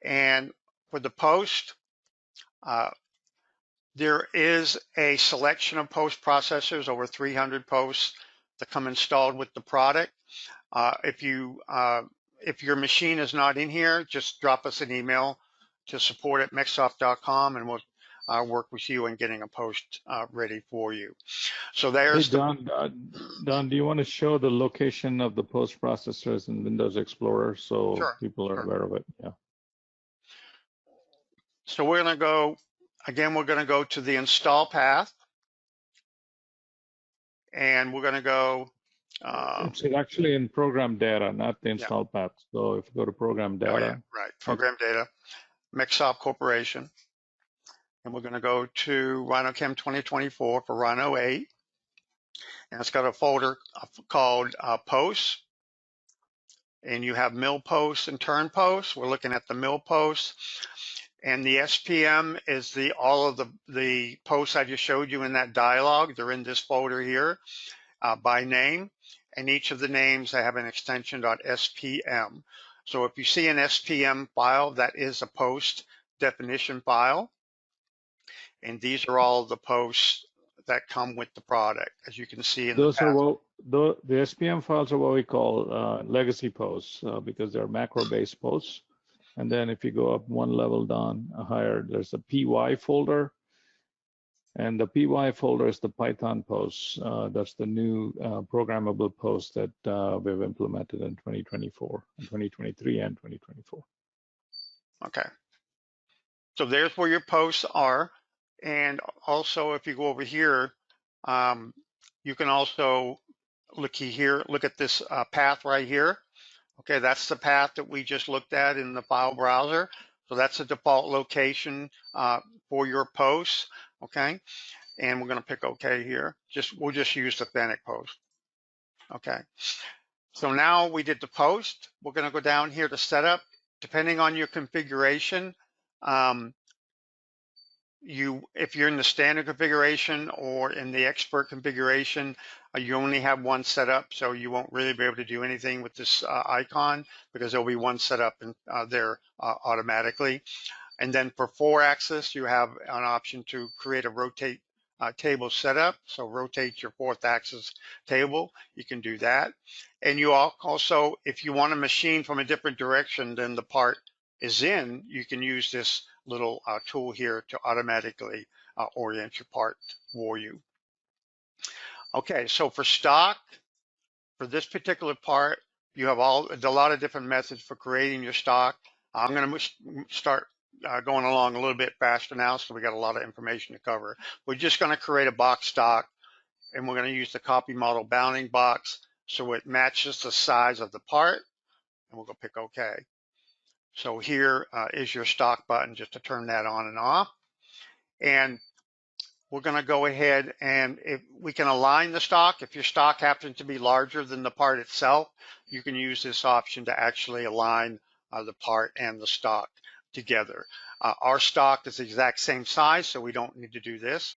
And for the post, there is a selection of post processors, over 300 posts that come installed with the product. If your machine is not in here, just drop us an email to support@mecsoft.com, and we'll work with you in getting a post ready for you. So there's Hey, Don, do you want to show the location of the post processors in Windows Explorer so Sure, people are aware of it? Yeah. So we're going to go, again, we're going to go to the install path, and we're going to go. It's actually in program data, not the install path. So if you go to program data. Oh, yeah, right. Program data, MecSoft Corporation. And we're going to go to RhinoCAM 2024 for Rhino 8. And it's got a folder called Posts. And you have mill posts and turn posts. We're looking at the mill posts. And the SPM is all of the posts I just showed you in that dialog. They're in this folder here by name. And each of the names, they have an extension .spm. So if you see an SPM file, that is a post definition file. And these are all the posts that come with the product, as you can see in those the are what the SPM files are what we call legacy posts because they're macro-based posts. And then if you go up one level down higher, there's a PY folder. And the PY folder is the Python posts. That's the new programmable post that we've implemented in 2024, 2023, and 2024. Okay. So there's where your posts are. And also, if you go over here, you can also look at this path right here. Okay, that's the path that we just looked at in the file browser. So that's the default location for your posts. Okay, and we're going to pick OK here. We'll just use the Fennec post. Okay, so now we did the post. We're going to go down here to setup. Depending on your configuration, if you're in the standard configuration or in the expert configuration, you only have one setup, so you won't really be able to do anything with this icon because there'll be one setup there automatically. And then for 4-axis, you have an option to create a rotate table setup. So rotate your 4th axis table, you can do that. And you also, if you want a machine from a different direction than the part is in, you can use this little tool here to automatically orient your part for you. Okay, so for stock, for this particular part, you have a lot of different methods for creating your stock. I'm going to start going along a little bit faster now, so we got a lot of information to cover. We're just going to create a box stock, and we're going to use the copy model bounding box so it matches the size of the part, and we'll go pick OK. So here is your stock button, just to turn that on and off. And we're going to go ahead and if we can align the stock. If your stock happens to be larger than the part itself, you can use this option to actually align the part and the stock together. Our stock is the exact same size, so we don't need to do this.